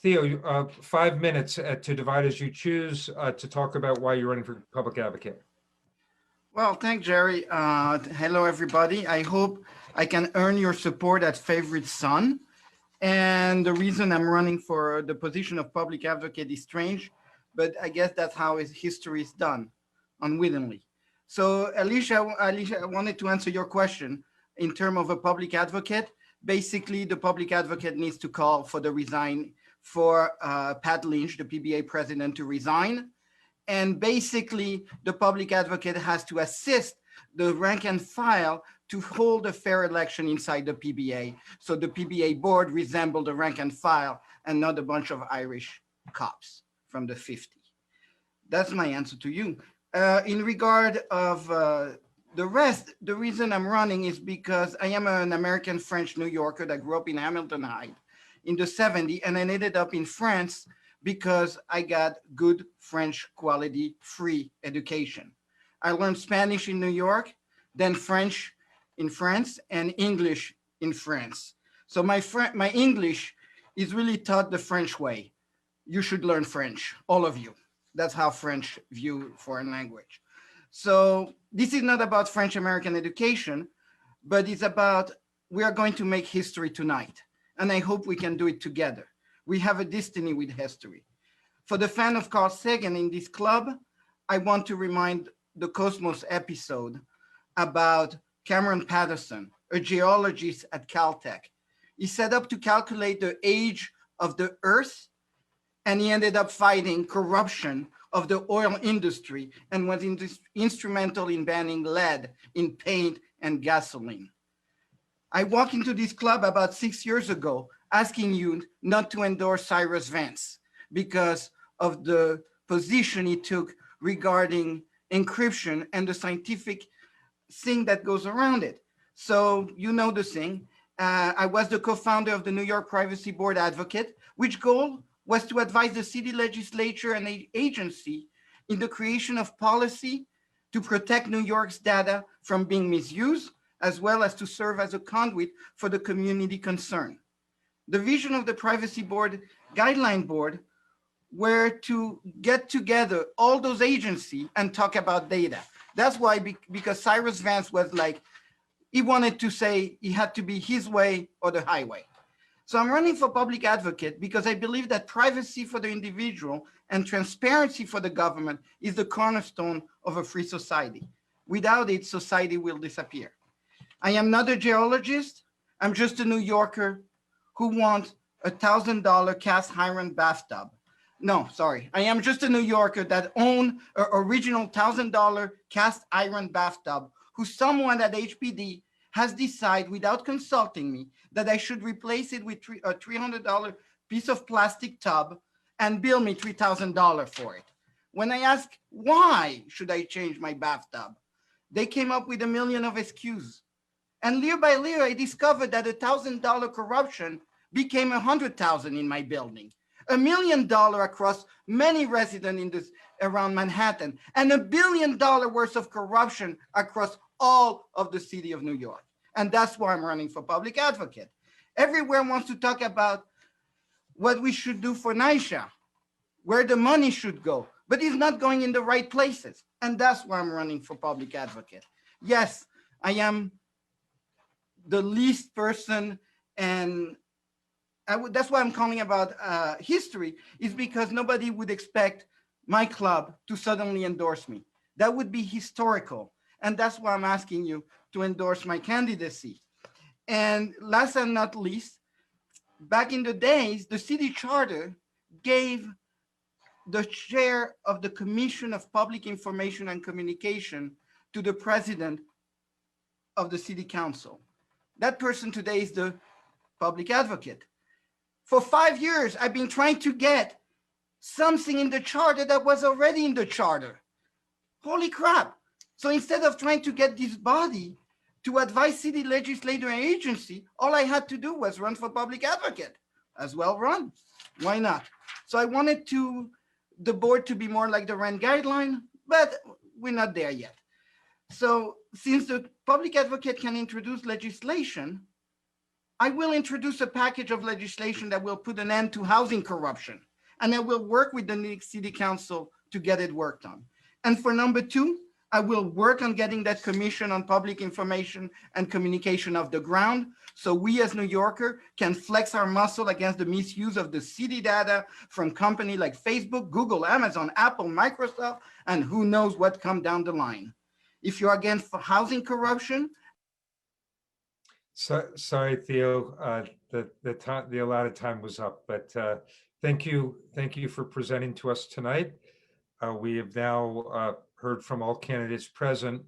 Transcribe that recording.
Theo, 5 minutes to divide as you choose to talk about why you're running for public advocate. Well, thanks, Jerry. Hello, everybody. I hope I can earn your support as favorite son. And the reason I'm running for the position of public advocate is strange, but I guess that's how history is done, unwittingly. So, Alicia, I wanted to answer your question in terms of a public advocate. Basically, the public advocate needs to call for Pat Lynch, the PBA president, to resign. And basically, the public advocate has to assist the rank and file to hold a fair election inside the PBA. So the PBA board resemble the rank and file and not a bunch of Irish cops from the 50s. That's my answer to you. In regard of the rest, the reason I'm running is because I am an American French New Yorker that grew up in Hamilton Heights in the 70s, and I ended up in France because I got good French quality free education. I learned Spanish in New York, then French in France, and English in France. So my English is really taught the French way. You should learn French, all of you. That's how French view foreign language. So this is not about French American education, but it's about we are going to make history tonight. And I hope we can do it together. We have a destiny with history. For the fan of Carl Sagan in this club, I want to remind the Cosmos episode about Cameron Patterson, a geologist at Caltech. He set up to calculate the age of the Earth, and he ended up fighting corruption of the oil industry and was instrumental in banning lead in paint and gasoline. I walked into this club about 6 years ago asking you not to endorse Cyrus Vance because of the position he took regarding encryption and the scientific thing that goes around it. So you know the thing. I was the co-founder of the New York Privacy Board Advocate, which goal was to advise the city legislature and the agency in the creation of policy to protect New York's data from being misused, as well as to serve as a conduit for the community concerned. The vision of the Privacy Board Guideline Board were to get together all those agencies and talk about data. That's why, because Cyrus Vance was like, he wanted to say it had to be his way or the highway. So I'm running for public advocate because I believe that privacy for the individual and transparency for the government is the cornerstone of a free society. Without it, society will disappear. I am not a geologist. I'm just a New Yorker who wants a $1,000 cast iron bathtub. No, sorry. I am just a New Yorker that owned an original $1,000 cast iron bathtub who someone at HPD has decided without consulting me that I should replace it with a $300 piece of plastic tub and bill me $3,000 for it. When I asked, why should I change my bathtub? They came up with a million of excuses. And little by little, I discovered that $1,000 corruption became 100,000 in my building, $1 million across many residents in this around Manhattan, and $1 billion worth of corruption across all of the city of New York. And that's why I'm running for public advocate. Everywhere wants to talk about what we should do for NYCHA, where the money should go, but it's not going in the right places. And that's why I'm running for public advocate. Yes, I am the least person, and that's why I'm calling about history, is because nobody would expect my club to suddenly endorse me. That would be historical. And that's why I'm asking you to endorse my candidacy. And last and not least, back in the days, the city charter gave the chair of the Commission of Public Information and Communication to the president of the city council. That person today is the public advocate. For 5 years, I've been trying to get something in the charter that was already in the charter. Holy crap. So instead of trying to get this body to advise city legislature and agency, all I had to do was run for public advocate. As well run. Why not? So I wanted the board to be more like the RAND guideline, but we're not there yet. So since the public advocate can introduce legislation, I will introduce a package of legislation that will put an end to housing corruption, and I will work with the New York City Council to get it worked on. And for number two, I will work on getting that Commission on Public Information and Communication off the ground, so we as New Yorker can flex our muscle against the misuse of the city data from companies like Facebook, Google, Amazon, Apple, Microsoft, and who knows what come down the line. If you're against housing corruption. So, sorry, Theo, the allotted time was up, but thank you for presenting to us tonight. We have now heard from all candidates present.